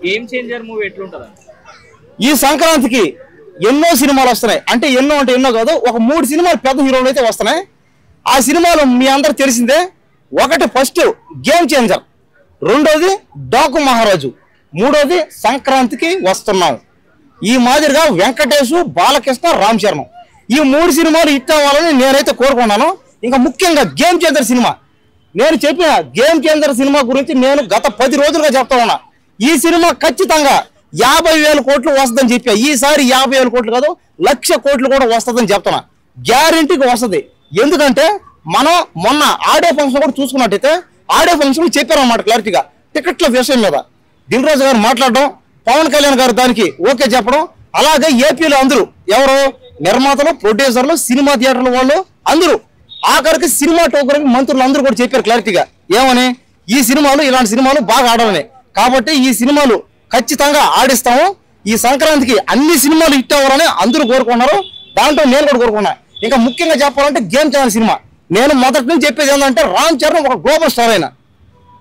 Game changer movie ఎట్లుంటది? ఈ సంక్రాంతికి ఎన్నో సినిమాలు వస్తున్నాయి. అంటే ఎన్నో కాదు, ఒక 3 సినిమాలు పెద్ద హీరోలు అయితే వస్తున్నాయి. ఆ సినిమాలు మీ అందరు తెలిసిందే. ఒకటి ఫస్ట్ గేమ్ చేంజర్, రెండోది డాకు మహారాజు, మూడోది సంక్రాంతికి వస్తున్నాం. ఈ మాదిరిగా వెంకటేష్, బాలకృష్ణ, రామ్ చరణ్ ఈ 3 సినిమాలు హిట్ అవ్వాలని నేనైతే కోరుకున్నాను. ఇంకా ముఖ్యంగా గేమ్ చేంజర్ సినిమా, నేను చెప్పిన గేమ్ చేంజర్ సినిమా గురించి నేను గత 10 రోజులుగా చెప్తా ఉన్నా. ఈ సినిమా ఖచ్చితంగా 50,000 కోట్లు వస్తుందని చెప్పా. ఈసారి 50,000 కోట్లు కాదు, 1,00,000 కోట్లు కూడా వస్తుందని చెప్తున్నా. గ్యారంటీకి వస్తుంది. ఎందుకంటే మనం మొన్న ఆడియో ఫంక్షన్ కూడా చూసుకున్నట్టయితే ఆడియో ఫంక్షన్ చెప్పారన్నమాట క్లారిటీగా టికెట్ల విషయం మీద. దిల్ రాజు గారు మాట్లాడడం, పవన్ కళ్యాణ్ గారు దానికి ఓకే చెప్పడం, అలాగే ఏపీలో అందరూ ఎవరు నిర్మాతలు, ప్రొడ్యూసర్లు, సినిమా థియేటర్ల వాళ్ళు అందరూ, ఆఖరికి సినిమాటోగ్రఫీ మంత్రులు అందరూ కూడా చెప్పారు క్లారిటీగా ఏమని, ఈ సినిమాలు ఇలాంటి సినిమాలు బాగా ఆడాలని. కాబట్టి ఈ సినిమాలు ఖచ్చితంగా ఆడిస్తాము. ఈ సంక్రాంతికి అన్ని సినిమాలు హిట్ అవ్వాలని అందరూ కోరుకున్నారు. దాంట్లో నేను కూడా కోరుకున్నా. ఇంకా ముఖ్యంగా చెప్పాలంటే గేమ్ చేంజర్ సినిమా, నేను మొదటి నుంచి చెప్పేది ఏంటంటే రామ్ చరణ్ ఒక గ్లోబల్ స్టార్ అయినా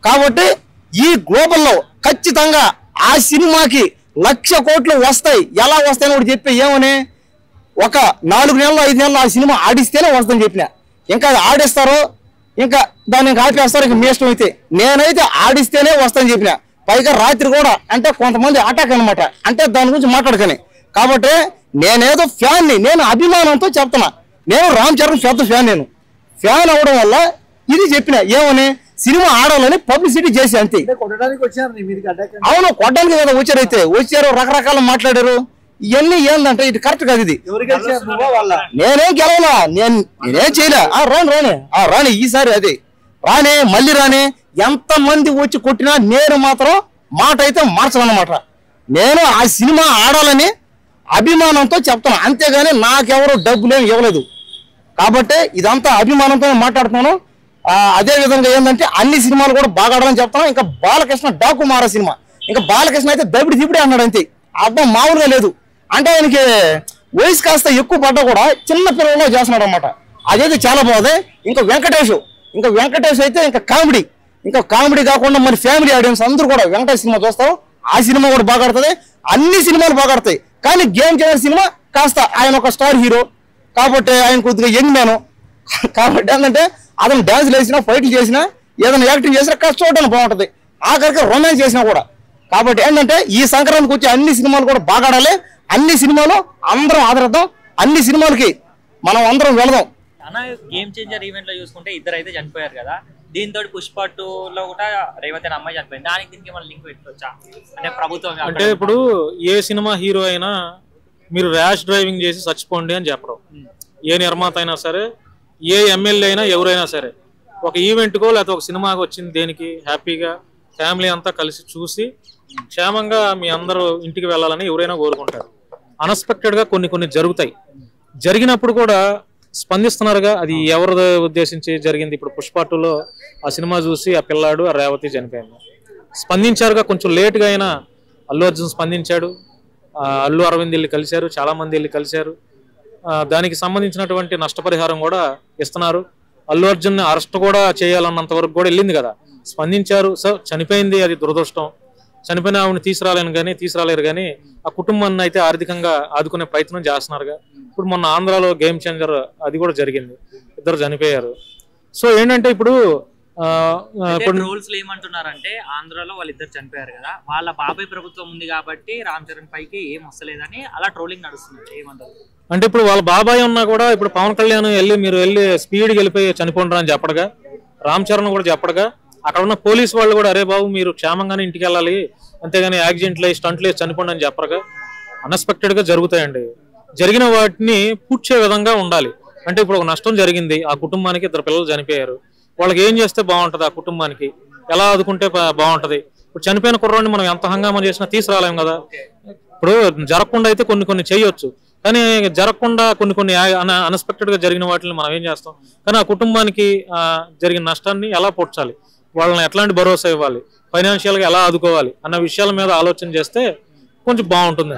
కాబట్టి ఈ గ్లోబల్లో ఖచ్చితంగా ఆ సినిమాకి 1,00,000 కోట్లు వస్తాయి. ఎలా వస్తాయని కూడా చెప్పి ఏమని, ఒక 4 నెలలు 5 నెలలు ఆ సినిమా ఆడిస్తేనే వస్తుందని చెప్పిన. ఇంకా ఆడిస్తారో ఇంకా దాన్ని ఇంకా ఆపేస్తారు, ఇంకా మీ ఇష్టం. అయితే నేనైతే ఆడిస్తేనే వస్తానని చెప్పిన. పైగా రాత్రి కూడా అంటే కొంతమంది అటాక్ అనమాట, అంటే దాని గురించి మాట్లాడకని. కాబట్టి నేనేదో ఫ్యాన్ని, నేను అభిమానంతో చెప్తున్నా. నేను రామ్ చరణ్ పెద్ద ఫ్యాన్. నేను ఫ్యాన్ అవడం వల్ల ఇది చెప్పిన ఏమని, సినిమా ఆడాలని పబ్లిసిటీ చేసి అంతే. అవును, కొట్టడానికి కదా వచ్చారు. అయితే వచ్చారు, రకరకాల మాట్లాడారు. ఇవన్నీ ఏందంటే ఇది కరెక్ట్ కాదు. ఇది నేనేం గెలవలా, నేనేం చేయలే. రాని ఈసారి అది రానే, మళ్ళీ రానే. ఎంతమంది వచ్చి కొట్టినా నేను మాత్రం మాట అయితే మార్చనమాట. నేను ఆ సినిమా ఆడాలని అభిమానంతో చెప్తాను, అంతేగాని నాకెవరు డబ్బులేం ఇవ్వలేదు. కాబట్టి ఇదంతా అభిమానంతో మాట్లాడుతున్నాను. అదే విధంగా ఏంటంటే అన్ని సినిమాలు కూడా బాగా ఆడాలని చెప్తాను. ఇంకా బాలకృష్ణ డాకు మారా సినిమా, ఇంకా బాలకృష్ణ అయితే దబిడి అన్నాడు అంతే. అబ్బా మామూలుగా లేదు. అంటే ఆయనకి వయసు కాస్త ఎక్కువ పడ్డా కూడా చిన్న పిల్లల్లో చేస్తున్నాడు అనమాట. అదైతే చాలా బాగుంది. ఇంకా వెంకటేష్ అయితే ఇంకా కామెడీ కాకుండా మరి ఫ్యామిలీ ఆడియన్స్ అందరూ కూడా వెంకటేష్ సినిమా చూస్తారు. ఆ సినిమా కూడా బాగా ఆడుతుంది. అన్ని సినిమాలు బాగా ఆడతాయి. కానీ గేమ్ చేంజర్ సినిమా కాస్త ఆయన ఒక స్టార్ హీరో కాబట్టి ఆయన కొద్దిగా యంగ్ మ్యాన్ కాబట్టి ఏంటంటే అతను డాన్స్లు వేసినా, ఫైట్లు చేసినా, ఏదైనా యాక్టింగ్ చేసినా కాస్త చూడడానికి బాగుంటుంది. ఆఖరికి రొమాన్స్ చేసినా కూడా. కాబట్టి ఏంటంటే ఈ సంక్రాంతికి వచ్చే అన్ని సినిమాలు కూడా బాగా ఆడాలి. అన్ని సినిమాలు అందరం ఆదరిద్దాం. అన్ని సినిమాలకి మనం అందరం వెళదాం. గేమ్ చేంజర్ ఈవెంట్ లో చూసుకుంటే 2 అయితే చనిపోయారు కదా. దీంతో పుష్ప 2లో కూడా రేవతి అనే అమ్మాయి చనిపోయింది. దీనికి మనం లింక్ పెట్టుకోవచ్చా? అంటే ప్రభుత్వం అంటే ఇప్పుడు ఏ సినిమా హీరో అయినా మీరు ర్యాష్ డ్రైవింగ్ చేసి చచ్చిపోండి అని చెప్పరు. ఏ నిర్మాత అయినా సరే, ఏ ఎమ్మెల్యే అయినా, ఎవరైనా సరే ఒక ఈవెంట్కో లేకపోతే ఒక సినిమాకి వచ్చింది దేనికి హ్యాపీగా ఫ్యామిలీ అంతా కలిసి చూసి క్షేమంగా మీ అందరూ ఇంటికి వెళ్ళాలని ఎవరైనా కోరుకుంటారు. అన్ఎక్స్పెక్టెడ్గా కొన్ని జరుగుతాయి. జరిగినప్పుడు కూడా స్పందిస్తున్నారుగా. అది ఎవరిదో ఉద్దేశించి జరిగింది. ఇప్పుడు పుష్ప 2లో ఆ సినిమా చూసి ఆ పిల్లాడు, ఆ రేవతి చనిపోయింది. స్పందించారుగా. కొంచెం లేట్గా అయినా అల్లు అర్జున్ స్పందించాడు. అల్లు అరవింద్ వెళ్ళి కలిశారు, చాలా మంది వెళ్ళి కలిశారు. దానికి సంబంధించినటువంటి నష్టపరిహారం కూడా ఇస్తున్నారు. అల్లు అర్జున్ అరెస్ట్ కూడా చేయాలన్నంత వరకు కూడా వెళ్ళింది కదా, స్పందించారు. సో చనిపోయింది, అది దురదృష్టం. చనిపోయిన ఆవిడని తీసుకురాలేరు కానీ ఆ కుటుంబాన్ని అయితే ఆర్థికంగా ఆదుకునే ప్రయత్నం చేస్తున్నారుగా. ఇప్పుడు మొన్న ఆంధ్రాలో గేమ్ చేంజర్ అది కూడా జరిగింది, 2 చనిపోయారు. సో ఏంటంటే ఇప్పుడు రూల్స్ ఏమంటున్నారంటే ఆంధ్రాలో వాళ్ళిద్దరు చనిపోయారు కదా, వాళ్ళ బాబాయ్ ప్రభుత్వం ఉంది కాబట్టి రామ్ చరణ్ పైకి ఏం వస్తలేదని అలా ట్రోలింగ్ నడుస్తుంది. ఏమంటారు? అంటే ఇప్పుడు వాళ్ళ బాబాయ్ ఉన్నా కూడా ఇప్పుడు పవన్ కళ్యాణ్ మీరు వెళ్ళి స్పీడ్కి వెళ్ళిపోయి చనిపోండి అని చెప్పడగా, రామ్ చరణ్ కూడా చెప్పడగా, అక్కడ ఉన్న పోలీసు వాళ్ళు కూడా అరే బాబు మీరు క్షేమంగానే ఇంటికి వెళ్ళాలి, అంతేగాని యాక్సిడెంట్లు స్టంట్లు వేసి చనిపోండి అని చెప్పరగా. అన్ఎక్స్పెక్టెడ్గా జరుగుతాయండి. జరిగిన వాటిని పూడ్చే విధంగా ఉండాలి. అంటే ఇప్పుడు ఒక నష్టం జరిగింది, ఆ కుటుంబానికి 2 పిల్లలు చనిపోయారు. వాళ్ళకి ఏం చేస్తే బాగుంటుంది, ఆ కుటుంబానికి ఎలా ఆదుకుంటే బాగుంటుంది. ఇప్పుడు చనిపోయిన కుర్రాడిని మనం ఎంత హంగామా చేసినా తీసుకురాలేం కదా. ఇప్పుడు జరగకుండా అయితే కొన్ని చేయొచ్చు, కానీ జరగకుండా కొన్ని అన్ఎక్స్పెక్టెడ్గా జరిగిన వాటిని మనం ఏం చేస్తాం. కానీ ఆ కుటుంబానికి జరిగిన నష్టాన్ని ఎలా పూడ్చాలి, వాళ్ళని ఎట్లాంటి భరోసా ఇవ్వాలి, ఫైనాన్షియల్గా ఎలా ఆదుకోవాలి అన్న విషయాల మీద ఆలోచన చేస్తే కొంచెం బాగుంటుంది.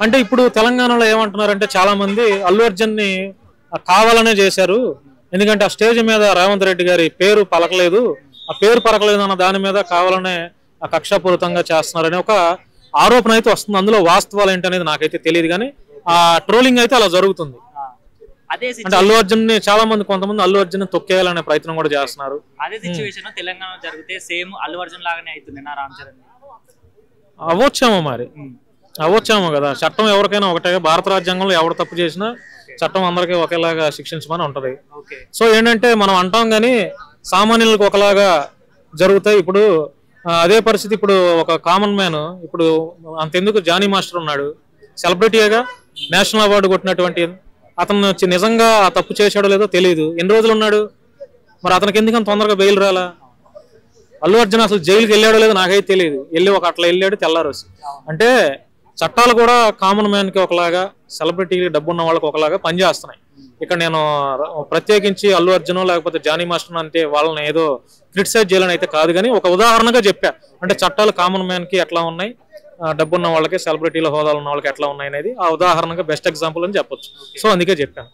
అంటే ఇప్పుడు తెలంగాణలో ఏమంటున్నారంటే చాలా మంది అల్లు అర్జున్ ని కావాలనే చేశారు, ఎందుకంటే ఆ స్టేజ్ మీద రేవంత్ రెడ్డి గారి పేరు పలకలేదు, ఆ పేరు పరకలేదన్న దాని మీద కావాలనే ఆ కక్షాపూరితంగా చేస్తున్నారనే ఒక ఆరోపణ అయితే వస్తుంది. అందులో వాస్తవాలు ఏంటనేది నాకైతే తెలియదు, కానీ ఆ ట్రోలింగ్ అయితే అలా జరుగుతుంది. అదే అంటే అల్లు అర్జున్ ని చాలా మంది కొంతమంది అల్లు అర్జున్ తొక్కేయాలనే ప్రయత్నం కూడా చేస్తున్నారు. అదే సిచ్యువేషన్ తెలంగాణ జరిగితే సేమ్ అల్లు అర్జున్ లాగానే అవుతుంది నా రామ్ చరణ్. అవ్వచ్చేమో మరి, అవ్వచ్చేమో కదా. చట్టం ఎవరికైనా ఒకటే, భారత రాజ్యాంగంలో ఎవరు తప్పు చేసినా చట్టం అందరికీ ఒకేలాగా శిక్షించమని ఉంటది. సో ఏంటంటే మనం అంటాం కానీ సామాన్యులకు ఒకలాగా జరుగుతాయి. ఇప్పుడు అదే పరిస్థితి ఇప్పుడు ఒక కామన్ మ్యాన్, ఇప్పుడు అంతెందుకు జానీ మాస్టర్ ఉన్నాడు, సెలబ్రిటీగా నేషనల్ అవార్డు కొట్టినటువంటి అతను నిజంగా ఆ తప్పు చేశాడో లేదో తెలియదు. ఎన్ని రోజులు ఉన్నాడు మరి, అతనికి ఎందుకని తొందరగా బెయిల్ రాలా? అల్లు అర్జున్ అసలు జైలుకి వెళ్ళాడో లేదో నాకైతే తెలియదు, వెళ్ళి అట్లా వెళ్ళాడు తెల్లారు. అంటే చట్టాలు కూడా కామన్ మ్యాన్ కి ఒకలాగా, సెలబ్రిటీ డబ్బు ఉన్న వాళ్ళకి ఒకలాగా పనిచేస్తున్నాయి. ఇక్కడ నేను ప్రత్యేకించి అల్లు అర్జున్ లేకపోతే జానీ మాస్టర్ అంటే వాళ్ళని ఏదో క్రిటిసైజ్ చేయాలని అయితే కాదు, కానీ ఒక ఉదాహరణగా చెప్పా. అంటే చట్టాలు కామన్ మ్యాన్ కి ఎట్లా ఉన్నాయి, డబ్బున్న వాళ్ళకి, సెలబ్రిటీల హోదాలు ఉన్న వాళ్ళకి ఎట్లా ఉన్నాయి అనేది ఆ ఉదాహరణగా బెస్ట్ ఎగ్జాంపుల్ అని చెప్పొచ్చు. సో అందుకే చెప్పాను.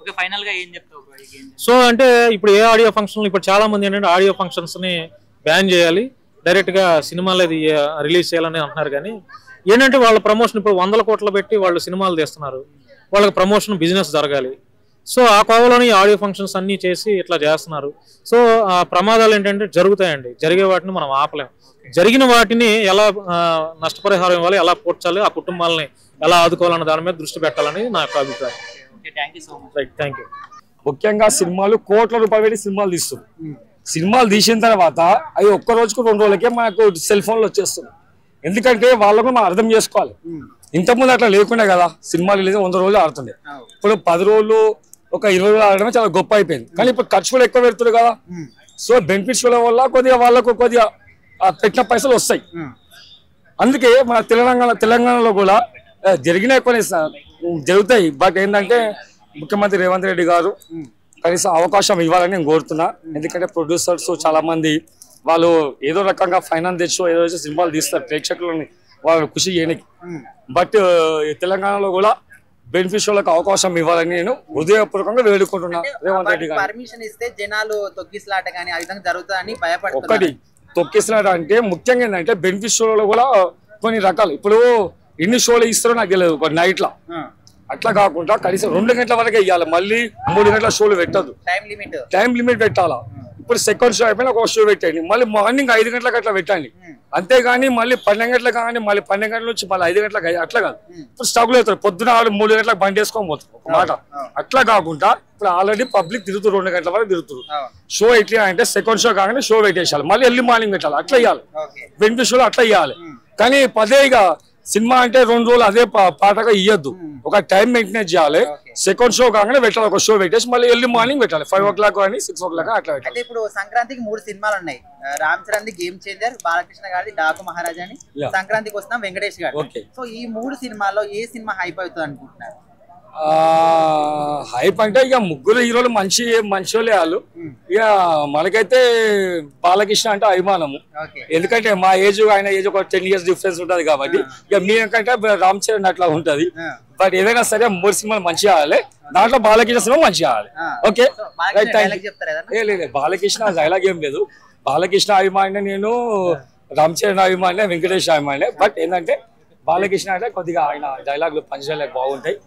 సో అంటే ఇప్పుడు ఏ ఆడియో ఫంక్షన్, ఇప్పుడు చాలా మంది ఏంటంటే ఆడియో ఫంక్షన్స్ ని బ్యాన్ చేయాలి, డైరెక్ట్ గా సినిమాలు అది రిలీజ్ చేయాలని అంటున్నారు. కానీ ఏంటంటే వాళ్ళ ప్రమోషన్ ఇప్పుడు 100 కోట్లు పెట్టి వాళ్ళు సినిమాలు తీస్తున్నారు, వాళ్ళకి ప్రమోషన్ బిజినెస్ జరగాలి. సో ఆ కోవలోని ఆడియో ఫంక్షన్స్ అన్ని చేసి ఇట్లా చేస్తున్నారు. సో ఆ ప్రమాదాలు ఏంటంటే జరుగుతాయండి, జరిగే వాటిని మనం ఆపలేం. జరిగిన వాటిని ఎలా నష్టపరిహారం ఇవ్వాలి, ఎలా పోడ్చాలి, ఆ కుటుంబాలని ఎలా ఆదుకోవాలన్న దాని మీద దృష్టి పెట్టాలని నా యొక్క అభిప్రాయం. Right, thank you. ముఖ్యంగా సినిమాలు కోట్ల రూపాయలు పెట్టి సినిమాలు తీస్తుంది. సినిమాలు తీసిన తర్వాత అవి ఒక్క రోజుకు 2 రోజులకే మనకు సెల్ ఫోన్లు వచ్చేస్తుంది. ఎందుకంటే వాళ్ళకు మనం అర్థం చేసుకోవాలి. ఇంతకుముందు అట్లా లేకుండా కదా, సినిమాలు లేదు 100 రోజులు ఆడుతుండే. ఇప్పుడు 10 రోజులు, ఒక 20 రోజులు ఆడడమే చాలా గొప్ప అయిపోయింది. కానీ ఇప్పుడు ఖర్చు కూడా ఎక్కువ పెడుతుంది కదా. సో బెనిఫిట్స్ వల్ల కొద్దిగా వాళ్ళకు కొద్దిగా పెట్టిన పైసలు వస్తాయి. అందుకే మన తెలంగాణలో కూడా జరిగిన కొన్ని జరుగుతాయి. బట్ ఏంటంటే ముఖ్యమంత్రి రేవంత్ రెడ్డి గారు కనీసం అవకాశం ఇవ్వాలని నేను కోరుతున్నా. ఎందుకంటే ప్రొడ్యూసర్స్ చాలా మంది వాళ్ళు ఏదో రకంగా ఫైనాన్స్ తెచ్చో ఏదో సినిమాలు తీస్తారు ప్రేక్షకులని వాళ్ళు ఖుషి చేయడానికి. బట్ తెలంగాణలో కూడా బెనిఫిషియర్లకు అవకాశం ఇవ్వాలని నేను హృదయపూర్వకంగా వేడుకుంటున్నా రేవంత్ రెడ్డి గారు. పర్మిషన్ ఇస్తే జనాలు తొక్కిసలాట కానీ ఆ విధంగా జరుగుతుందని భయపడుతున్నారు. ఒకటి తొక్కిసలాట అంటే ముఖ్యంగా ఏంటంటే బెనిఫిషియర్లో కూడా కొన్ని రకాలు, ఇప్పుడు ఎన్ని షోలు ఇస్తారో నాకు తెలియదు. ఒక నైట్ లా అట్లా కాకుండా కనీసం 2 గంటల వరకే ఇవ్వాలి, మళ్ళీ 3 గంటల షోలు పెట్టద్దు. టైం లిమిట్ పెట్టాలా. ఇప్పుడు సెకండ్ షో అయిపోయినా ఒక షో పెట్టండి, మళ్ళీ మార్నింగ్ 5 గంటలకు అట్లా పెట్టండి. అంతేగాని మళ్ళీ 12 గంటలకు కానీ మళ్ళీ 12 గంటల నుంచి మళ్ళీ 5 గంటలకు అట్లా కాదు. ఇప్పుడు స్టగులు అవుతారు, పొద్దున 3 గంటలకు బండి వేసుకొని పోతారు ఒక మాట. అట్లా కాకుండా ఇప్పుడు ఆల్రెడీ పబ్లిక్ తిరుగుతారు, 2 గంటల వరకు తిరుగుతారు. షో ఎట్లా అంటే సెకండ్ షో కాగానే షో పెట్టేసాలి, మళ్ళీ ఎర్లీ మార్నింగ్ పెట్టాలి. అట్లా ఇవ్వాలి, బెనిఫిట్ షోలు అట్లా ఇవ్వాలి. కానీ పదేగా సినిమా అంటే 2 రోజులు అదే పాటగా ఇవ్వద్దు, ఒక టైం మెయింటైన్ చేయాలి. సెకండ్ షో కాగానే పెట్టాలి, ఒక షో పెట్టేసి మళ్ళీ ఎర్లీ మార్నింగ్ పెట్టాలి, 5 o'clock కానీ 6 o'clock అట్లా పెట్టాలి. ఇప్పుడు సంక్రాంతికి 3 సినిమాలు ఉన్నాయి. Ram Charan the game changer, Balakrishna గారి డాకు మహారాజా అని, సంక్రాంతికి వస్తున్నాం వెంకటేష్ గారు. సో ఈ 3 సినిమాల్లో ఏ సినిమా హైప్ అవుతుంది అనుకుంటున్నారు? హైప్ అంటే ఇక ముగ్గురు హీరోలు మంచి వాళ్ళే వాళ్ళు. ఇక మనకైతే బాలకృష్ణ అంటే అభిమానము. ఎందుకంటే మా ఏజ్ ఆయన ఏజ్ ఒక 10 years డిఫరెన్స్ ఉంటది కాబట్టి ఇక మీకంటే రామ్ చరణ్ అట్లా ఉంటది. బట్ ఏదైనా సరే 3 సినిమాలు మంచిగా ఆడాలి, దాంట్లో బాలకృష్ణ సినిమా మంచిగా ఆడాలి. ఓకే, లేదు బాలకృష్ణ డైలాగ్ ఏం లేదు. బాలకృష్ణ అభిమాని నేను, రామ్ చరణ్ అభిమాని, వెంకటేష్ అభిమాని. బట్ ఏంటంటే బాలకృష్ణ అంటే కొద్దిగా ఆయన డైలాగులు పంచడానికి బాగుంటాయి.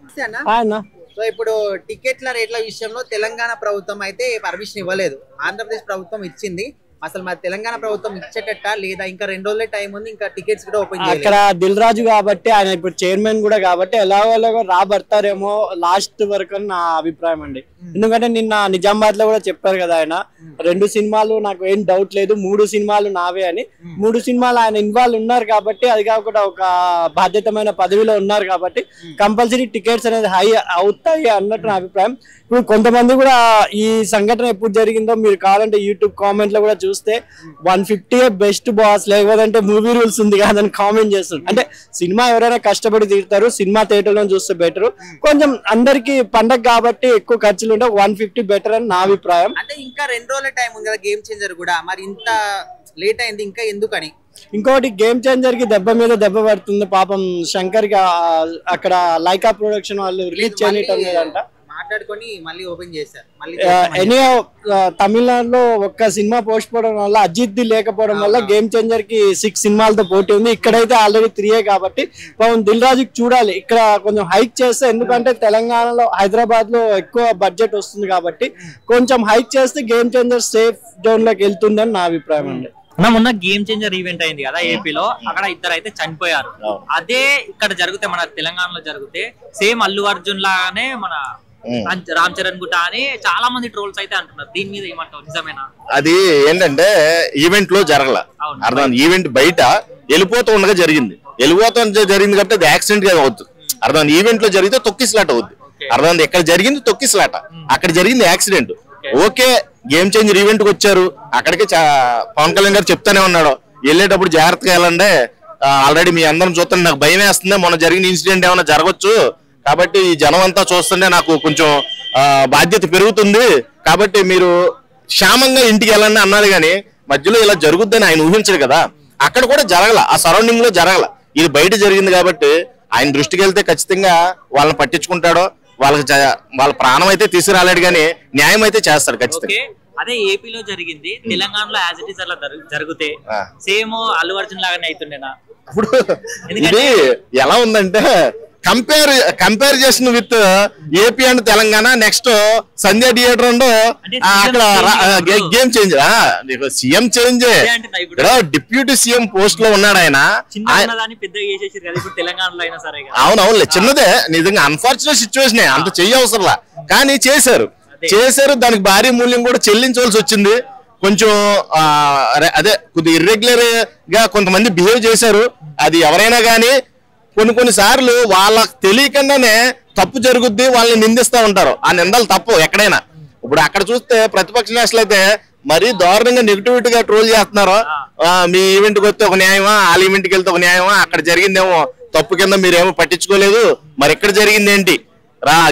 సో ఇప్పుడు టికెట్ల రేట్ల విషయంలో తెలంగాణ ప్రభుత్వం అయితే పర్మిషన్ ఇవ్వలేదు, ఆంధ్రప్రదేశ్ ప్రభుత్వం ఇచ్చింది. అసలు మరి తెలంగాణ ప్రభుత్వం ఇచ్చేటట్ట లేదా ఇంకా 2 రోజులే టైం ఉంది, ఇంకా టికెట్స్ కూడా ఓపెన్ చేయాలి. అక్కడ దిల్ రాజు కాబట్టి ఆయన ఇప్పుడు చైర్మన్ కూడా కాబట్టి ఎలాగో రాబడతారేమో లాస్ట్ వరకు నా అభిప్రాయం అండి. ఎందుకంటే నిన్న నిజామాబాద్ లో కూడా చెప్పారు కదా ఆయన 2 సినిమాలు నాకు ఏం డౌట్ లేదు, 3 సినిమాలు నావే అని. 3 సినిమాలు ఆయన ఇన్వాల్వ్ ఉన్నారు కాబట్టి, అది కాకుండా ఒక బాధ్యతమైన పదవిలో ఉన్నారు కాబట్టి కంపల్సరీ టికెట్స్ అనేది హై అవుతాయి అన్నట్టు నా అభిప్రాయం. ఇప్పుడు కొంతమంది కూడా ఈ సంఘటన ఎప్పుడు జరిగిందో మీరు కావాలంటే యూట్యూబ్ కామెంట్ లో కూడా చూస్తే 150 బెస్ట్ బాస్, లేకపోతే మూవీ రూల్స్ ఉంది కాదని కామెంట్ చేస్తుంది. అంటే సినిమా ఎవరైనా కష్టపడి తీరుతారు, సినిమా థియేటర్ లో చూస్తే బెటర్. కొంచెం అందరికి పండగ కాబట్టి ఎక్కువ ఖర్చులు ఉంటే 150 బెటర్ అని నా అభిప్రాయం. అంటే ఇంకా 2 రోజుల టైం ఉంది కదా గేమ్ చేంజర్ కూడా, మరి ఇంత లేట్ అయింది ఇంకా ఎందుకని? ఇంకోటి గేమ్ చేంజర్ కి దెబ్బ మీద దెబ్బ పడుతుంది పాపం. శంకర్ కి అక్కడ లైకా ప్రొడక్షన్ వాళ్ళు రిలీజ్ చేయటం లేదంట. మాట్లాడుకొని మళ్ళీ ఓపెన్ చేశారు. మళ్ళీ ఎనీ తమిళనాడులో ఒక్క సినిమా పోస్ట్ పోవడం వల్ల అజిత్ ది లేకపోవడం వల్ల గేమ్ చేంజర్ కి 6 సినిమాలతో పోటీ ఉంది. ఇక్కడైతే ఆల్రెడీ 3 కాబట్టి దిల్ రాజుకి చూడాలి ఇక్కడ కొంచెం హైక్ చేస్తే, ఎందుకంటే తెలంగాణలో హైదరాబాద్ లో ఎక్కువ బడ్జెట్ వస్తుంది కాబట్టి కొంచెం హైక్ చేస్తే గేమ్ చేంజర్ సేఫ్ జోన్ లోకి వెళ్తుందని నా అభిప్రాయం అండి. మొన్న గేమ్ చేంజర్ ఈవెంట్ అయింది కదా ఏపీలో, అక్కడ 2 అయితే చనిపోయారు. అదే ఇక్కడ జరిగితే మన తెలంగాణలో జరిగితే సేమ్ అల్లు అర్జున్ లాగానే మన రామ్ చరణ్ గుట్ట అని చాలా మంది ట్రోల్స్ అయితే అంటున్నారు. దీని మీద ఏమంటావు, నిజమేనా? అది ఏంటంటే ఈవెంట్ లో జరగల, అర్థం ఈవెంట్ బయట వెళ్ళిపోతూ ఉండగా జరిగింది. వెళ్ళిపోతూ జరిగింది కాబట్టి అది యాక్సిడెంట్ గా అవుతుంది. అర్థం ఈవెంట్ లో జరిగితే తొక్కిసలాట అవుద్ది. అర్థం ఇక్కడ జరిగింది తొక్కిసలాట, అక్కడ జరిగింది accident. Okay, game changer event కి వచ్చారు, అక్కడికి పవన్ కళ్యాణ్ గారు చెప్తానే ఉన్నాడు వెళ్ళేటప్పుడు జాగ్రత్తగా వెళ్ళండి, ఆల్రెడీ మీ అందరం చూస్తుంటే నాకు భయం వేస్తుంది, మొన్న జరిగిన ఇన్సిడెంట్ ఏమైనా జరగచ్చు కాబట్టి ఈ జనం అంతా చూస్తుంటే నాకు కొంచెం బాధ్యత పెరుగుతుంది కాబట్టి మీరు క్షేమంగా ఇంటికి వెళ్ళండి అన్నాడు. కానీ మధ్యలో ఇలా జరుగుద్దని ఆయన ఊహించడు కదా. అక్కడ కూడా జరగల, ఆ సరౌండింగ్ లో జరగల, ఇది బయట జరిగింది కాబట్టి ఆయన దృష్టికి వెళ్తే ఖచ్చితంగా వాళ్ళని పట్టించుకుంటాడో, వాళ్ళ ప్రాణం అయితే తీసుకురాలేడు కానీ న్యాయం అయితే చేస్తాడు ఖచ్చితంగా. అదే ఏపీలో జరిగింది, తెలంగాణలో యాజ్ ఇట్ ఈస్ అలా జరిగితే సేమ్ అల్లు అర్జున్ లాగానే అవుతుండేనా? ఇప్పుడు ఇది ఎలా ఉందంటే comparison with AP and Telangana. Next Sandhya theatre and అక్కడ game change, CM change, deputy CM post లో ఉన్నాడు ఆయన. అవునవునులే, చిన్నదే నిజంగా, అన్ఫార్చునేట్ సిచ్యువేషన్, అంత చెయ్య అవసరంలా కానీ చేశారు. దానికి భారీ మూల్యం కూడా చెల్లించవలసి వచ్చింది. కొంచెం అదే కొద్దిగా ఇర్రెగ్యులర్ గా కొంతమంది బిహేవ్ చేశారు. అది ఎవరైనా కానీ కొన్ని సార్లు వాళ్ళకి తెలియకుండానే తప్పు జరుగుద్ది, వాళ్ళని నిందిస్తూ ఉంటారు. ఆ నిందలు తప్పు ఎక్కడైనా. ఇప్పుడు అక్కడ చూస్తే ప్రతిపక్ష నేతలు అయితే మరీ దారుణంగా నెగిటివిటీ గా ట్రోల్ చేస్తున్నారు. మీ ఈవెంట్ కి వస్తే ఒక న్యాయమా, వాళ్ళ ఈవెంట్ కి వెళ్తే ఒక న్యాయమా, అక్కడ జరిగిందేమో తప్పు కింద మీరేమో పట్టించుకోలేదు, మరి ఇక్కడ జరిగింది ఏంటి,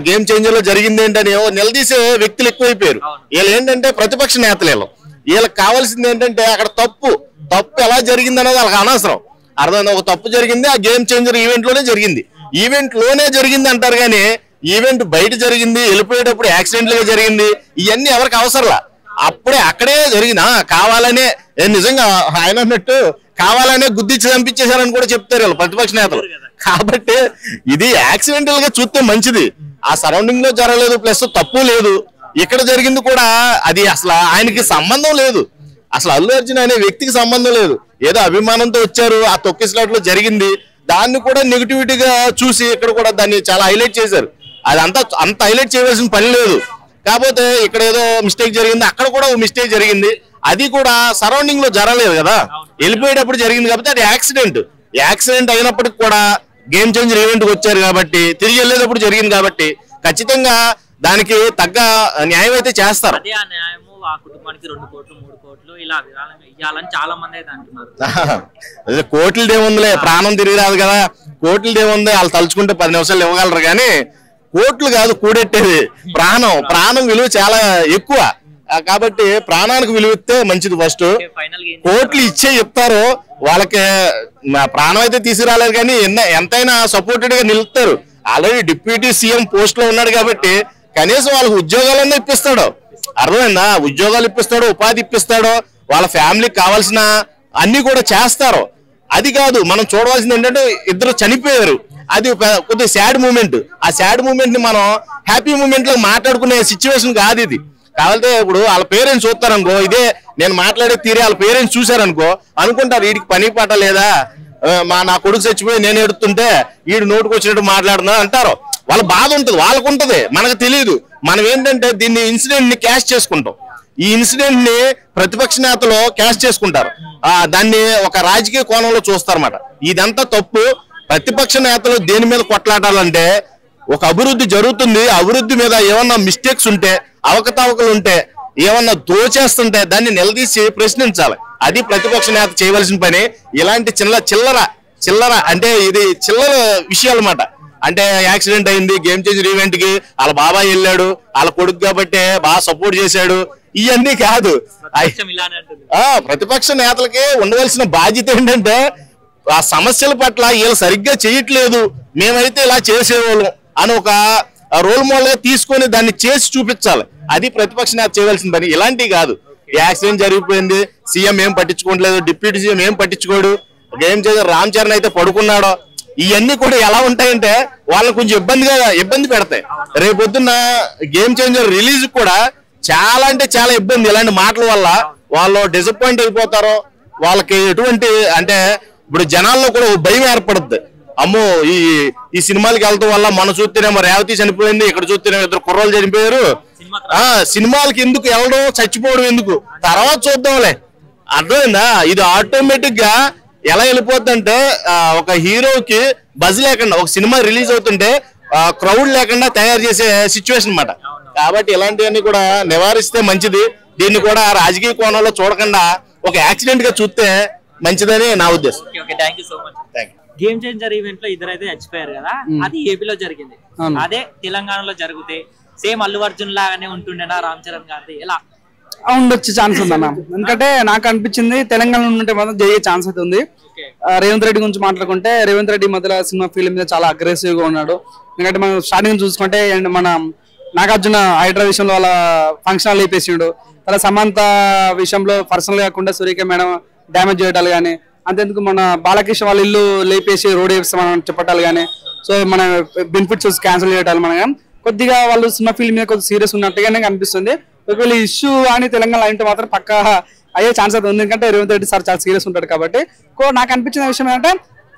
గేమ్ చేంజర్ లో జరిగింది ఏంటని నిలదీసే వ్యక్తులు ఎక్కువైపోయారు. వీళ్ళు ఏంటంటే ప్రతిపక్ష నేతలు, వీళ్ళకి కావాల్సింది ఏంటంటే అక్కడ తప్పు ఎలా జరిగింది అనేది వాళ్ళకి అనవసరం. అర్థం, ఒక తప్పు జరిగింది, ఆ గేమ్ చేంజర్ ఈవెంట్ లోనే జరిగింది అంటారు కానీ ఈవెంట్ బయట జరిగింది, వెళ్ళిపోయేటప్పుడు యాక్సిడెంట్లుగా జరిగింది, ఇవన్నీ ఎవరికి అవసరంలా. అక్కడే జరిగినా కావాలనే, నిజంగా ఆయన అన్నట్టు కావాలనే గుద్దిచ్చి చంపించేశారని కూడా చెప్తారు వీళ్ళు ప్రతిపక్ష నేతలు. కాబట్టి ఇది యాక్సిడెంటల్ గా చూస్తే మంచిది. ఆ సరౌండింగ్ లో జరగలేదు, ప్లస్ తప్పు లేదు, ఇక్కడ జరిగింది కూడా అది అసలు ఆయనకి సంబంధం లేదు. అసలు అల్లు అర్జున్ అనే వ్యక్తికి సంబంధం లేదు. ఏదో అభిమానంతో వచ్చారు, ఆ తొక్కిసలాట్ లో జరిగింది, దాన్ని కూడా నెగిటివిటీగా చూసి ఇక్కడ కూడా దాన్ని చాలా హైలైట్ చేశారు. అది అంత హైలైట్ చేయవలసిన పని లేదు. కాకపోతే ఇక్కడ ఏదో మిస్టేక్ జరిగింది, అక్కడ కూడా మిస్టేక్ జరిగింది, అది కూడా సరౌండింగ్ లో జరగలేదు కదా, వెళ్ళిపోయేటప్పుడు జరిగింది కాబట్టి అది యాక్సిడెంట్ అయినప్పటికి కూడా గేమ్ చేంజర్ ఈవెంట్ కి వచ్చారు కాబట్టి, తిరిగి వెళ్ళేటప్పుడు జరిగింది కాబట్టి ఖచ్చితంగా దానికి తగ్గ న్యాయం అయితే చేస్తారు. చాలా మంది అయితే అంటున్నారు కోట్లదేముందిలే, ప్రాణం తిరిగి రాదు కదా, కోట్లదేముంది, వాళ్ళు తలుచుకుంటే 10 నిమిషాలు ఇవ్వగలరు కానీ కోట్లు కాదు కూడెట్టేది, ప్రాణం విలువ చాలా ఎక్కువ కాబట్టి ప్రాణానికి విలువ ఇస్తే మంచిది. ఫస్ట్ కోట్లు ఇచ్చే చెప్తారు, వాళ్ళకి ప్రాణం అయితే తీసుకురాలేదు కానీ ఎంతైనా సపోర్టెడ్ గా నిలుస్తారు. ఆల్రెడీ డిప్యూటీ సీఎం పోస్ట్ లో ఉన్నాడు కాబట్టి కనీసం వాళ్ళకి ఉద్యోగాలన్నా ఇప్పిస్తాడు. అర్థమైందా, ఉద్యోగాలు ఇప్పిస్తాడు, ఉపాధి ఇప్పిస్తాడు, వాళ్ళ ఫ్యామిలీకి కావాల్సిన అన్ని కూడా చేస్తారు. అది కాదు మనం చూడవలసింది ఏంటంటే ఇద్దరు చనిపోయారు, అది కొద్దిగా సాడ్ మూమెంట్. ఆ సాడ్ మూమెంట్ ని మనం హ్యాపీ మూమెంట్ లో మాట్లాడుకునే సిచ్యువేషన్ కాదు ఇది. కావాలంటే ఇప్పుడు వాళ్ళ పేరెంట్స్ చూస్తారనుకో, ఇదే నేను మాట్లాడే తీరే వాళ్ళ పేరెంట్స్ చూసారనుకో అనుకుంటారు వీడికి పని పాట లేదా, నా కొడుకు చచ్చిపోయి నేను ఎడుతుంటే వీడు నోటుకు వచ్చినట్టు మాట్లాడుతున్నా అంటారు. వాళ్ళ బాధ ఉంటుంది, వాళ్ళకు ఉంటుంది, మనకు తెలియదు. మనం ఏంటంటే దీన్ని ఇన్సిడెంట్ ని క్యాష్ చేసుకుంటాం, ఈ ఇన్సిడెంట్ ని ప్రతిపక్ష నేతలు క్యాష్ చేసుకుంటారు, దాన్ని ఒక రాజకీయ కోణంలో చూస్తారన్నమాట. ఇదంతా తప్పు. ప్రతిపక్ష నేతలు దేని మీద కొట్లాడాలంటే ఒక అభివృద్ధి జరుగుతుంది, అభివృద్ధి మీద ఏమన్నా మిస్టేక్స్ ఉంటే, అవకతవకలు ఉంటే, ఏమన్నా దోచేస్తుంటే దాన్ని నిలదీసి ప్రశ్నించాలి. అది ప్రతిపక్ష నేత చేయవలసిన పని. ఇలాంటి చిల్లర అంటే ఇది చిల్లర విషయాలు అన్నమాట. అంటే యాక్సిడెంట్ అయింది, గేమ్ చేంజర్ ఈవెంట్ కి వాళ్ళ బాబాయ్ వెళ్ళాడు, వాళ్ళ కొడుకు కాబట్టి బాగా సపోర్ట్ చేశాడు, ఇవన్నీ కాదు. ప్రతిపక్ష నేతలకి ఉండవలసిన బాధ్యత ఏంటంటే ఆ సమస్యల పట్ల వీళ్ళు సరిగ్గా చేయట్లేదు, మేమైతే ఇలా చేసేవాళ్ళం అని ఒక రోల్ మోడల్ గా తీసుకొని దాన్ని చేసి చూపించాలి. అది ప్రతిపక్ష నేత చేయవలసిన పని. ఇలాంటివి కాదు. యాక్సిడెంట్ జరిగిపోయింది, సీఎం ఏం పట్టించుకోవట్లేదు, డిప్యూటీ సీఎం ఏం పట్టించుకోడు, ఏం చేశారు, రామ్ చరణ్ అయితే పడుకున్నాడో, ఇవన్నీ కూడా ఎలా ఉంటాయంటే వాళ్ళని కొంచెం ఇబ్బంది పెడతాయి. రేపొద్దున్న గేమ్ చేంజర్ రిలీజ్ కూడా చాలా అంటే చాలా ఇబ్బంది. ఇలాంటి మాటల వల్ల వాళ్ళు డిసప్పాయింట్ అయిపోతారో, వాళ్ళకి ఎటువంటి అంటే ఇప్పుడు జనాల్లో కూడా భయం ఏర్పడుద్ది. అమ్మో ఈ సినిమాలకి వెళ్ళడం వల్ల మన చూస్తేనేమో రేవతి చనిపోయింది, ఇక్కడ చూస్తేనేమో 2 కుర్రోళ్ళు చనిపోయారు, సినిమాలకి ఎందుకు వెళ్ళడం, చచ్చిపోవడం ఎందుకు, తర్వాత చూద్దాంలే. అర్థమైందా? ఇది ఆటోమేటిక్ గా ఎలా వెళ్ళిపోతుందంటే ఒక హీరోకి బజ్ లేకుండా ఒక సినిమా రిలీజ్ అవుతుంటే క్రౌడ్ లేకుండా తయారు చేసే సిచ్యువేషన్ అన్నమాట. కాబట్టి ఇలాంటివన్నీ కూడా నివారిస్తే మంచిది. దీన్ని కూడా రాజకీయ కోణంలో చూడకుండా ఒక యాక్సిడెంట్ గా చూస్తే మంచిదని నా ఉద్దేశం. గేమ్ చేంజర్ ఈవెంట్ లో ఇద్దరైతే చచ్చిపోయారు కదా, అది ఏపీలో జరిగింది. అదే తెలంగాణలో జరిగితే సేమ్ అల్లు అర్జున్ లాగానే ఉంటుండేనా రామ్ చరణ్ గారి? ఎలా ఉండొచ్చు ఛాన్స్ ఉందన్న. ఎందుకంటే నాకు అనిపించింది తెలంగాణ ఉంటే మాత్రం జరిగే ఛాన్స్ అయితే ఉంది. రేవంత్ రెడ్డి గురించి మాట్లాడుకుంటే రేవంత్ రెడ్డి మధ్యలో సినిమా ఫీల్డ్ మీద చాలా అగ్రెసివ్ గా ఉన్నాడు. ఎందుకంటే మనం స్టార్టింగ్ చూసుకుంటే మన నాగార్జున హైడ్రా విషయంలో వాళ్ళ ఫంక్షన్ లేపేసిండు. అలా సమంత విషయంలో పర్సనల్ కాకుండా సూర్యక మేడం డ్యామేజ్ చేయటాలు కానీ, అంతేందుకు మన బాలకృష్ణ వాళ్ళ ఇల్లు లేపేసి రోడ్ వేస్తామని చెప్పటాలు కానీ, సో మన బెనిఫిట్స్ క్యాన్సిల్ చేయటాలు మన కొద్దిగా వాళ్ళు సినిమా ఫీల్డ్ మీద కొద్దిగా సీరియస్ ఉన్నట్టుగానే కనిపిస్తుంది. ఒకవేళ ఇష్యూ అని తెలంగాణ అంటే మాత్రం పక్కా అయ్యే ఛాన్స్ అయితే ఉంది. ఎందుకంటే రేవంత్ రెడ్డి సార్ చాలా సీరియస్ ఉంటాడు కాబట్టి. నాకు అనిపించిన విషయం ఏంటంటే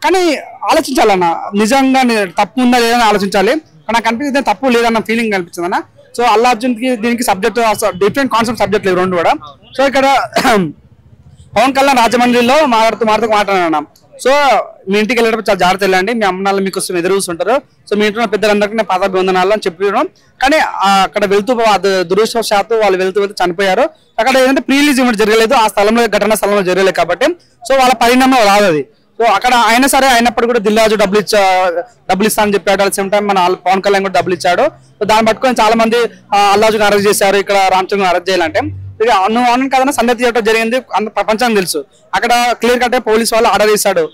కానీ ఆలోచించాలన్న, నిజంగా తప్పు ఉందా లేదని ఆలోచించాలి. నాకు అనిపించింది తప్పు లేదన్న ఫీలింగ్ అనిపించింది అన్న. సో అల్లు అర్జున్ కి దీనికి సబ్జెక్ట్ డిఫరెంట్ కాన్సెప్ట్ సబ్జెక్ట్ లేవు రెండు కూడా. సో ఇక్కడ పవన్ కళ్యాణ్ రాజమండ్రిలో మాట్లాడుతున్నాం. సో మీ ఇంటికి వెళ్ళేటప్పుడు చాలా జాగ్రత్త వెళ్ళండి, మీ అమ్మనాళ్ళు మీకోసం ఎదురు చూస్తుంటారు. సో మీ ఇంట్లో పెద్దలందరికీ నేను పాదాభివందనాలు అని చెప్పడం. కానీ అక్కడ వెళ్తూ దురదృష్టవశాత్తు వాళ్ళు వెళ్తూ చనిపోయారు. అక్కడ ఏంటంటే ప్రీ రిలీజ్ ఈవెంట్ జరగలేదు, ఆ స్థలంలో ఘటనా స్థలంలో జరగలేదు కాబట్టి సో వాళ్ళ పరిణామం రాదు అది. సో అక్కడ అయినా సరే అయినప్పుడు కూడా దిల్రాజు డబ్బులు ఇస్తా అని చెప్పాడు. అట్ సేమ్ టైం మన పవన్ కళ్యాణ్ కూడా డబ్బులు ఇచ్చాడు. సో దాన్ని పట్టుకొని చాలా మంది అల్లు అర్జున్ అరెస్ట్ చేశారు. ఇక్కడ రామ్ చరణ్ అరెస్ట్ చేయాలంటే నువ్వు అవును కదన్నా, సంధ్య థియేటర్ జరిగింది అంత ప్రపంచానికి తెలుసు. అక్కడ క్లియర్ కట్ పోలీస్ వాళ్ళు ఆర్డర్ ఇస్తాడు,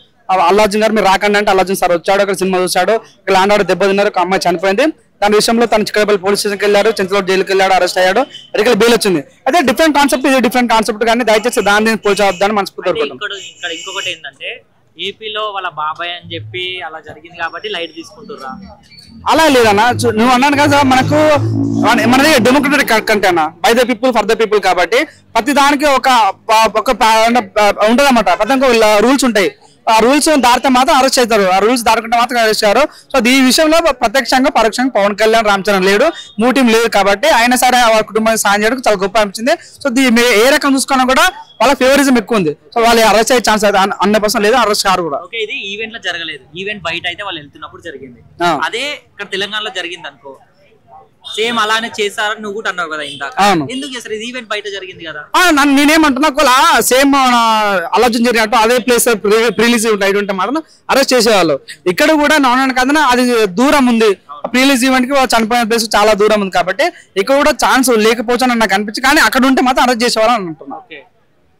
అల్లు అర్జున్ గారు మీరు రాకండి అంటే అల్లు అర్జున్ సార్ వచ్చాడు. అక్కడ సినిమా చూశాడు, ల్యాండ్ ఆర్డర్ దెబ్బతిన్నారు, ఒక అమ్మాయి చనిపోయింది. దాని విషయంలో తను చిక్కడపల్లి పోలీస్ స్టేషన్కి వెళ్ళాడు, చెంచలూరు జైలుకి వెళ్ళాడు, అరెస్ట్ అయ్యాడు, ఇక్కడ బెయిల్ వచ్చింది. అదే డిఫరెంట్ కాన్సెప్ట్, ఇది డిఫరెంట్ కాన్సెప్ట్. కానీ దయచేసి దాన్ని పోల్చవద్దని మనస్ఫూర్తిగా ఇక్కడ ఇంకొకటి ఏంటంటే ఏపీలో వాళ్ళ బాబాయ్ అని చెప్పి అలా జరిగింది కాబట్టి లైట్ తీసుకుంటుర్రా? అలా లేదన్నా, నువ్వు అన్నాను కదా మనకు మనది డెమోక్రటిక్ కంటే అన్న, by the people for the people కాబట్టి ప్రతి దానికి ఒక ఉంటదన్నమాట. ప్రతి రూల్స్ ఉంటాయి. ఆ రూల్స్ దాటితే మాత్రం అరెస్ట్ అవుతారు, ఆ రూల్స్ దాటుకుంటే మాత్రం అరెస్ట్ అయ్యారు. సో ఈ విషయంలో ప్రత్యక్షంగా పరోక్షంగా పవన్ కళ్యాణ్ రామ్ చరణ్ లేడు, మూటీం లేదు కాబట్టి అయినా సరే వాళ్ళ కుటుంబానికి సాయం చేయడం చాలా గొప్ప అనిపించింది. సో ఏ రకం చూసుకున్నా కూడా వాళ్ళ ఫేవరిజం ఎక్కువ ఉంది. సో వాళ్ళు అరెస్ట్ అయ్యే ఛాన్స్ 100% లేదు, అరెస్ట్ కారు కూడా. ఓకే, ఇది ఈవెంట్ లో జరగలేదు, ఈవెంట్ బయట అయితే వాళ్ళు వెళ్తున్నప్పుడు జరిగింది. అదే ఇక్కడ తెలంగాణలో జరిగింది అనుకో, సేమ్ అలానే చేశారని నువ్వు కూడా అన్నావు కదా ఇందాక. ఎందుకు చేస్తారు? ఇది ఈవెంట్ బయట జరిగింది కదా. నేనేమంటున్నా కూడా సేమ్ అల్లు అర్జున్ జరిగినట్టు అదే ప్లేస్ ప్రీలీజ్ ఉంటే మాత్రం అరెస్ట్ చేసేవాళ్ళు. ఇక్కడ కూడా నాన్ కదనా, అది దూరం ఉంది. ప్రీలీజ్ ఈవెంట్ కి చనిపోయిన ప్లేస్ చాలా దూరం ఉంది కాబట్టి ఇక్కడ కూడా ఛాన్స్ లేకపోవచ్చు అని నాకు అనిపించింది. కానీ అక్కడ ఉంటే మాత్రం అరెస్ట్ చేసేవాళ్ళు అని అంటున్నా.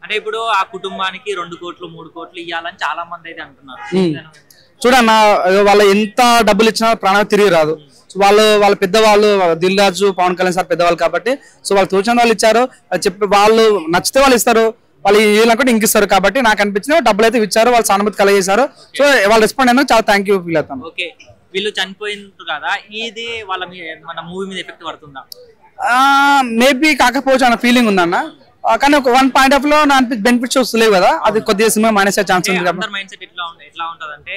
అంటే ఇప్పుడు ఆ కుటుంబానికి 2 కోట్లు 3 కోట్లు ఇవ్వాలని చాలా మంది అయితే అంటున్నారు. చూడన్న, వాళ్ళ ఎంత డబ్బులు ఇచ్చినా ప్రాణం తిరిగి రాదు. వాళ్ళ పెద్దవాళ్ళు దిల్ రాజు పవన్ కళ్యాణ్ సార్ పెద్దవాళ్ళు కాబట్టి సో వాళ్ళు తోచిన వాళ్ళు ఇచ్చారు, చెప్పి వాళ్ళు నచ్చితే వాళ్ళు ఇస్తారు, వాళ్ళు వీళ్ళనుకుంటే ఇంక ఇస్తారు. కాబట్టి నాకు అనిపించిన డబ్బులు అయితే ఇచ్చారు, వాళ్ళు సానుభూతి కలగజేశారు. సో వాళ్ళు రెస్పాండ్ అయినా చాలా థ్యాంక్ యూ ఫీల్ అవుతాను. ఓకే, వీళ్ళు చనిపోయినారు కదా, ఇది వాళ్ళ మన మూవీ మీద ఎఫెక్ట్ పడుతుందా? మేబీ కాకపోవచ్చు అన్న ఫీలింగ్ ఉందన్న. కానీ ఒక వన్ పాయింట్ ఆఫ్ లో నా బెనిఫిట్స్ వస్తలేవు కదా, అది కొద్దిగా సినిమా మానేసే ఛాన్స్ ఉంది. అందరి మైండ్ సెట్ ఎట్లా ఉంటదంటే,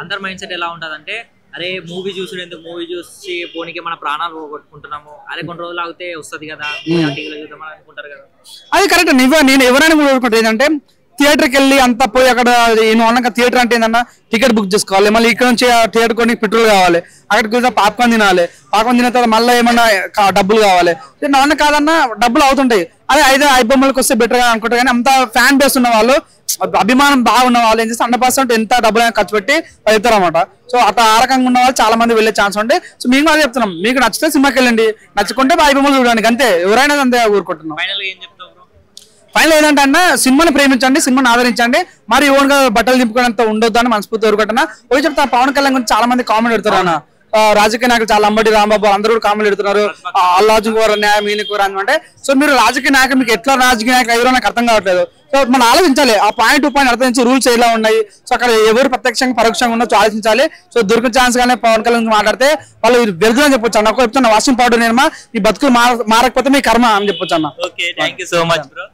అందరి మైండ్ సెట్ ఎలా ఉంటదంటే, అరే మూవీ చూసి ఎందుకు, మూవీ చూసి పోనీకి మన ప్రాణాలు పోగొట్టుకుంటున్నాము, అరే కొన్ని రోజులు ఆగితే వస్తుంది కదా చూద్దామని అనుకుంటారు కదా. అది కరెక్ట్. నేను ఎవరైనా కోరుకుంటాను ఏంటంటే థియేటర్కి వెళ్ళి అంతా పోయి అక్కడ థియేటర్ అంటే ఏంటన్నా టికెట్ బుక్ చేసుకోవాలి, మళ్ళీ ఇక్కడ నుంచి థియేటర్ కొని పెట్రోల్ కావాలి, అక్కడికి పాప్కార్న్ తినాలి, పాప్కార్న్ తిన్న తర్వాత మళ్ళీ ఏమన్నా డబ్బులు కావాలి. నాన్న కాదన్నా డబ్బులు అవుతుంటాయి. అదే 5 బొమ్మలకు వస్తే బెటర్ గా అనుకుంటారు. కానీ అంత ఫ్యాన్ బేస్ ఉన్న వాళ్ళు, అభిమానం బాగున్న వాళ్ళు ఏం చేస్తే 100% ఎంత డబ్బులు ఖర్చు పెట్టి వెళ్తారు అనమాట. సో అట్లా ఆ రకంగా ఉన్న వాళ్ళు చాలా మంది వెళ్ళే ఛాన్స్ ఉంటే సో మేము కూడా చెప్తున్నాం, మీకు నచ్చితే సినిమాకి వెళ్ళండి, నచ్చుకుంటే 5 బొమ్మలు చూడండి, అంతే. ఎవరైనా అంతే ఊరుకుంటున్నాం. ఫైనల్ ఏంటంటే అన్న, సినిమాని ప్రేమించండి, సినిమాని ఆదరించండి, మరి ఓన్ గా బట్టలు దింపుకోవడంతో ఉండొద్దు అని మనస్ఫూర్తి ఊరుకుంటున్నా. పోయి చెప్తా, పవన్ కళ్యాణ్ గురించి చాలా మంది కామెంట్ పెడతారు అన్న, రాజకీయ నాయకులు చాలా అంబటి రాంబాబు అందరూ కూడా కామెంట్ పెడుతున్నారు అల్లాజు కూడా న్యాయం ఈయన కూడా అంటే సో మీరు రాజకీయ నాయకులు మీకు ఎట్లా రాజకీయ నాయకులు ఎవరో నాకు అర్థం కావట్లేదు సో మనం ఆలోచించాలి ఆ పాయింట్ టు పాయింట్ అర్థం రూల్స్ ఎలా ఉన్నాయి సో అక్కడ ఎవరు ప్రత్యక్షంగా పరోక్షంగా ఉండొచ్చు ఆలోచించాలి సో దొరికిన ఛాన్స్ గానే పవన్ కళ్యాణ్ మాట్లాడితే వాళ్ళు వెళ్తుందని చెప్పొచ్చు అన్న ఒక చెప్తున్నా వాషింగ్ పౌడర్ నేనమ్మా ఈ బతుకులు మారకపోతే మీ కర్మ అని చెప్పొచ్చు అన్న. Okay thank you so much bro.